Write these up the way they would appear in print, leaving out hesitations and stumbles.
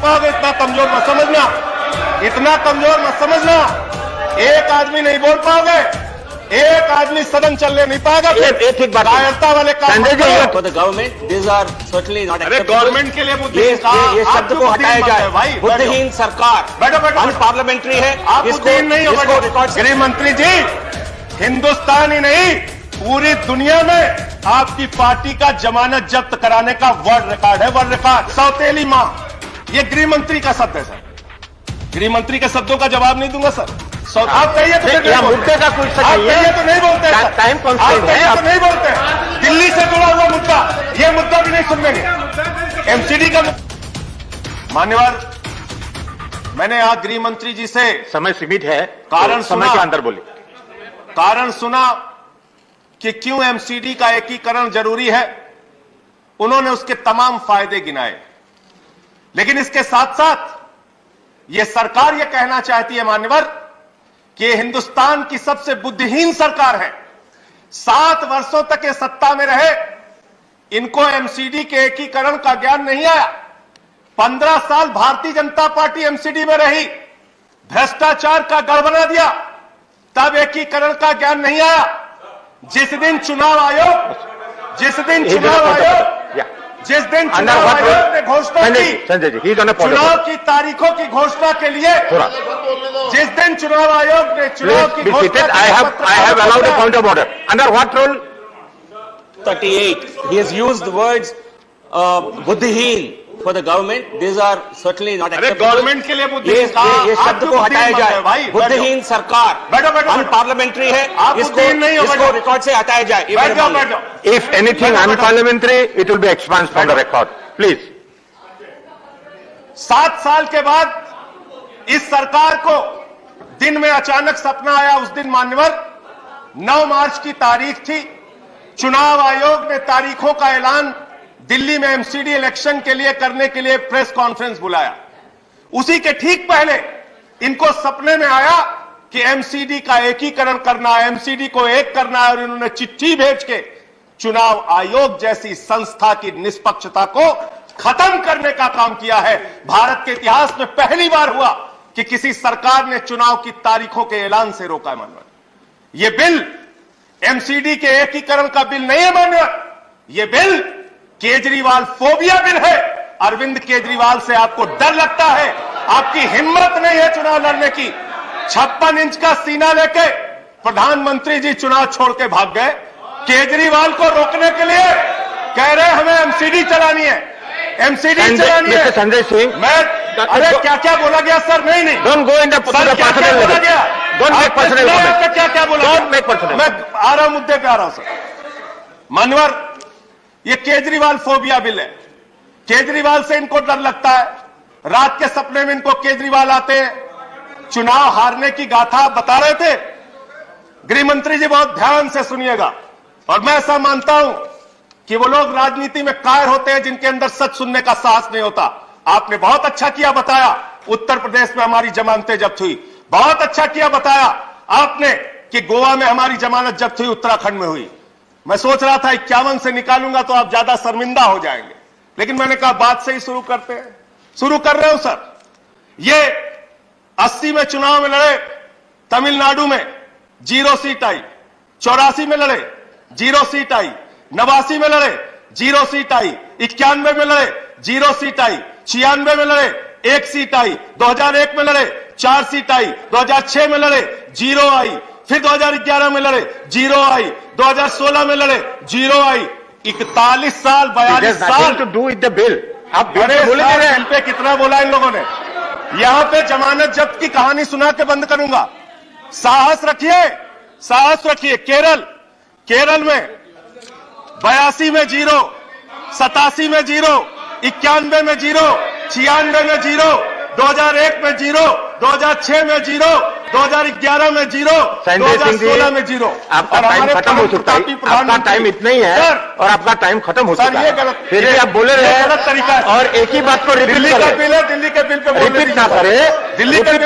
इतना कमजोर मत समझना, इतना कमजोर मत समझना। एक आदमी नहीं बोल पाओगे, एक आदमी सदन चलने नहीं पाएगा। एक बात कायरता वाले काम for the government this are certainly not अरे गवर्नमेंट के लिए ये शब्द को हटाया जाए भाई। बुद्धिहीन सरकार अनपार्लियामेंट्री है। आप बुद्धिहीन नहीं हो गृह मंत्री जी। हिंदुस्तान ही नहीं पूरी दुनिया में आपकी पार्टी का जमानत जब्त कराने का वर्ल्ड रिकॉर्ड है, वर्ल्ड रिकॉर्ड। सौतेली मां, ये गृह मंत्री का शब्द है सर। गृह मंत्री के शब्दों का जवाब नहीं दूंगा सर। आप कहिए तो मुद्दे का कुछ आप कहिए तो नहीं बोलते, टाइम आप कहिए तो नहीं बोलते। दिल्ली से जुड़ा हुआ मुद्दा, ये मुद्दा भी नहीं सुनेंगे। एमसीडी का मान्यवर, मैंने आज गृह मंत्री जी से समय सीमित है, कारण समय के अंदर बोले। कारण सुना कि क्यों एमसीडी का एकीकरण जरूरी है। उन्होंने उसके तमाम फायदे गिनाए, लेकिन इसके साथ साथ यह सरकार यह कहना चाहती है मान्यवर कि यह हिंदुस्तान की सबसे बुद्धिहीन सरकार है। 7 वर्षों तक ये सत्ता में रहे, इनको एमसीडी के एकीकरण का ज्ञान नहीं आया। 15 साल भारतीय जनता पार्टी एमसीडी में रही, भ्रष्टाचार का गढ़ बना दिया, तब एकीकरण का ज्ञान नहीं आया। जिस दिन चुनाव आयोग जिस दिन चुनाव आयोग ने घोषणा की, चुनाव की तारीखों की घोषणा के लिए, जिस दिन चुनाव आयोग ने चुनाव की घोषणा, I have allowed a point of order. Under what rule? 38. He has used the words बुद्धिहीन for the government. These are certainly not acceptable. Government के लिए बुद्धिहीन ये शब्द को हटाया जाए भाई। बुद्धिहीन सरकार अनपार्लियामेंट्री है, इसको रिकॉर्ड से हटाया जाए। If anything unparliamentary, it will be expunged from the record. Please. 7 साल के बाद इस सरकार को दिन में अचानक सपना आया। उस दिन मान्यवर 9 मार्च की तारीख थी। चुनाव आयोग ने तारीखों का ऐलान दिल्ली में एमसीडी इलेक्शन के लिए करने के लिए प्रेस कॉन्फ्रेंस बुलाया। उसी के ठीक पहले इनको सपने में आया कि एमसीडी का एकीकरण करना है, एमसीडी को एक करना है, और इन्होंने चिट्ठी भेज के चुनाव आयोग जैसी संस्था की निष्पक्षता को खत्म करने का काम किया है। भारत के इतिहास में पहली बार हुआ कि किसी सरकार ने चुनाव की तारीखों के ऐलान से रोका है। मानवर, यह बिल एमसीडी के एकीकरण का बिल नहीं है। मानवर, यह बिल केजरीवाल फोबिया बिल है। अरविंद केजरीवाल से आपको डर लगता है, आपकी हिम्मत नहीं है चुनाव लड़ने की। 56 इंच का सीना लेके प्रधानमंत्री जी चुनाव छोड़ के भाग गए। केजरीवाल को रोकने के लिए कह रहे हमें एमसीडी चलानी है, एमसीडी चलानी है। संजय सिंह, मैं अरे क्या क्या बोला गया सर? नहीं डोंट गो इन द क्या क्या बोला गया? Don't make personal comment. क्या क्या बोला? Don't make personal. मैं आ रहा हूं, मुद्दे पे आ रहा हूं सर। मानवर, ये केजरीवाल फोबिया बिल है। केजरीवाल से इनको डर लगता है। रात के सपने में इनको केजरीवाल आते हैं। चुनाव हारने की गाथा बता रहे थे। गृह मंत्री जी बहुत ध्यान से सुनिएगा, और मैं ऐसा मानता हूं कि वो लोग राजनीति में कायर होते हैं जिनके अंदर सच सुनने का साहस नहीं होता। आपने बहुत अच्छा किया बताया, उत्तर प्रदेश में हमारी जमानतें जब्त हुई। बहुत अच्छा किया बताया आपने कि गोवा में हमारी जमानत जब्त हुई, उत्तराखंड में हुई। मैं सोच रहा था 51 से निकालूंगा तो आप ज्यादा शर्मिंदा हो जाएंगे, लेकिन मैंने कहा बात से ही शुरू करते हैं। शुरू कर रहे हो सर। ये 80 में चुनाव में लड़े, तमिलनाडु में 0 सीट आई। 84 में लड़े, 0 सीट आई। 89 में लड़े, 0 सीट आई। 91 में लड़े, 0 सीट आई। 96 में लड़े, 1 सीट आई। 2001 में लड़े, 4 सीट आई। 2006 में लड़े, 0 आई। फिर 2011 में लड़े, 0 आई। 2016 में लड़े, 0 आई। 41 साल, 42 साल to do with the bill. आप बिल पे कितना बोला इन लोगों ने? यहां पे जमानत जब्त की कहानी सुना के बंद करूंगा। साहस रखिए, साहस रखिए। केरल में 82 में 0, 87 में 0, 91 में 0, 96 में 0, 2001 में 0, 2006 में 0, 2011 में 0, 2016 में 0। आपका टाइम खत्म हो चुका है। आपका टाइम इतना ही है और आपका टाइम खत्म हो चुका है। ये गलत, फिर भी आप बोले रहे हैं गलत तरीका है। और एक ही बात को दिल्ली का बिल है, दिल्ली के बिल पे रिपीट ना करें, दिल्ली के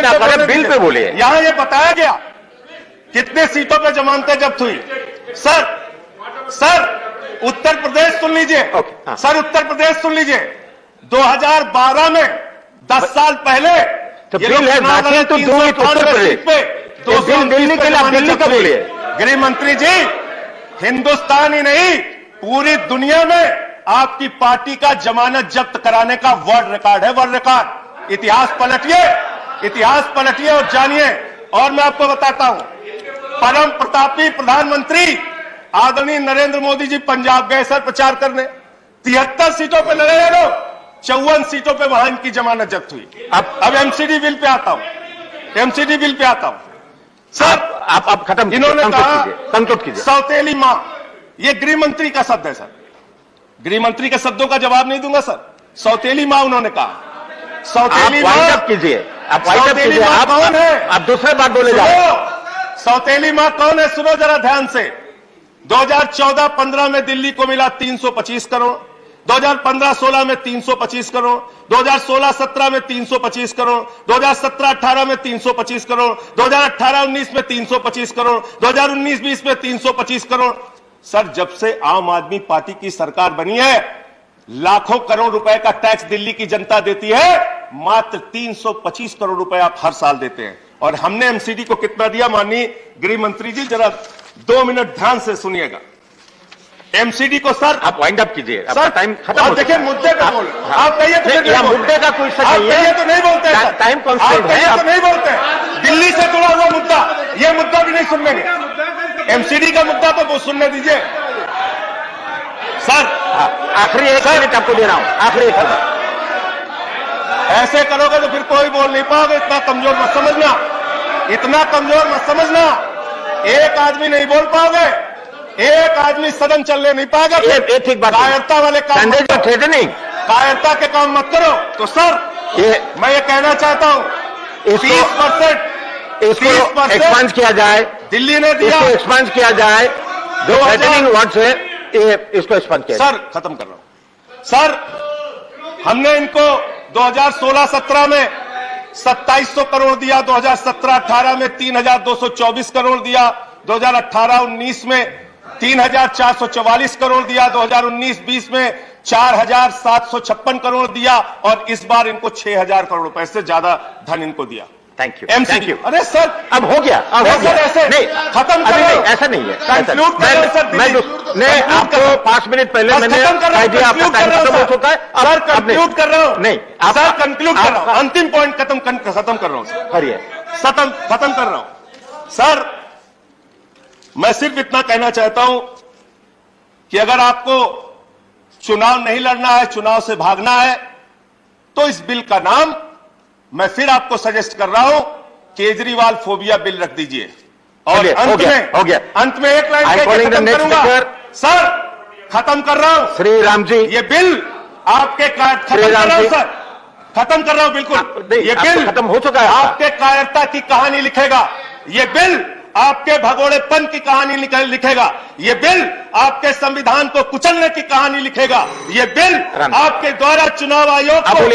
बिल पे बोलिए। यहां ये बताया गया कितने सीटों पे जमानतें जब्त हुई। सर उत्तर प्रदेश सुन लीजिए। सर उत्तर प्रदेश सुन लीजिए। 2012 में 10 साल पहले तो बिल है बाकी तो दो उत्तर प्रदेश पे दिल्ली के लिए आप दिल्ली का बोलिए। गृह मंत्री जी, हिंदुस्तान ही नहीं पूरी दुनिया में आपकी पार्टी का जमानत जब्त कराने का वर्ल्ड रिकॉर्ड है, वर्ल्ड रिकॉर्ड। इतिहास पलटिए और जानिए। और मैं आपको बताता हूं, परम प्रतापी प्रधानमंत्री आदरणीय नरेंद्र मोदी जी पंजाब गए सर प्रचार करने, 73 सीटों पे लड़े हैं लोग, 54 सीटों पे वहां इनकी जमानत जब्त हुई। अब एमसीडी बिल पे आता हूं सर। आप खत्म, इन्होंने कहा कंक्लूड कीजिए। सौतेली मां, ये गृह मंत्री का शब्द है सर, गृह मंत्री के शब्दों का जवाब नहीं दूंगा सर। सौतेली मां उन्होंने कहा, सौतेली मां कीजिए, सौतेली मां कौन है? आप दूसरे बात बोले जा रहे हैं। सौतेली मां कौन है सुनो जरा ध्यान से। 2014-15 में दिल्ली को मिला 325 करोड़, 2015-16 में 325 करोड़, 2016-17 में 325 करोड़, 2017-18 में 325 करोड़, 2018-19 में 325 करोड़, 2019-20 में 325 करोड़। सर जब से आम आदमी पार्टी की सरकार बनी है, लाखों करोड़ रुपए का टैक्स दिल्ली की जनता देती है, मात्र 325 करोड़ रुपए आप हर साल देते हैं। और हमने एमसीडी को कितना दिया माननीय गृह मंत्री जी, जरा 2 मिनट ध्यान से सुनिएगा। एमसीडी को सर आप वाइंड अप कीजिए, सर टाइम खत्म। देखिए मुद्दे पे बोल, आप कहिए तो मुद्दे का कोई सच नहीं है, तो नहीं बोलते टाइम कॉन्स्टेंट है, तो नहीं बोलते। दिल्ली से जुड़ा हुआ मुद्दा, ये मुद्दा भी नहीं सुनने देंगे। एमसीडी का मुद्दा तो वो सुनने दीजिए सर। आखिरी 1 मिनट आपको दे रहा हूं, आखिरी 1 मिनट। ऐसे करोगे तो फिर कोई बोल नहीं पाओगे। इतना कमजोर मत समझना, इतना कमजोर मत समझना। एक आदमी नहीं बोल पाओगे, एक आदमी सदन चलने नहीं पाएगा। ठीक बात, कायरता वाले काम, कायरता के काम मत करो। तो सर मैं ये कहना चाहता हूं, 30% इसको एक्सपांड किया जाए, दिल्ली ने दिया, इसको एक्सपांड किया जाए, जो थ्रेटनिंग वर्ड्स है इसको एक्सपांड किया। सर खत्म कर रहा हूं सर। हमने इनको 2016-17 में 2700 करोड़ दिया, 2017-18 में 3224 करोड़ दिया, 2018-19 में 3444 करोड़ दिया, 2019-20 में 4756 करोड़ दिया, और इस बार इनको 6000 करोड़ रुपए से ज्यादा धन इनको दिया। Thank you, thank you. अरे सर अब हो गया, अब हो गया। ऐसे नहीं खत्म अभी नहीं, ऐसा नहीं है। कंक्लूड करो सर। मैं आपको 5 मिनट पहले मैंने कह दिया आपका टाइम खत्म हो चुका है। सर कंक्लूड कर रहा हूं, नहीं सर कंक्लूड कर रहा हूं, अंतिम पॉइंट खत्म कर रहा हूं सर, करिए, खत्म कर रहा हूं सर। मैं सिर्फ इतना कहना चाहता हूं कि अगर आपको चुनाव नहीं लड़ना है, चुनाव से भागना है, तो इस बिल का नाम मैं फिर आपको सजेस्ट कर रहा हूं, केजरीवाल फोबिया बिल रख दीजिए। और अंत में एक लाइन खत्म करूंगा सर, खत्म कर रहा हूं। श्री राम जी, ये बिल आपके खत्म कर रहा हूं सर, खत्म कर रहा हूं बिल्कुल। ये बिल खत्म हो चुका है, आपके कायरता की कहानी लिखेगा। ये बिल आपके भगोड़ेपन की कहानी लिखेगा। ये बिल आपके संविधान को कुचलने की कहानी लिखेगा। ये बिल आपके द्वारा चुनाव आयोग को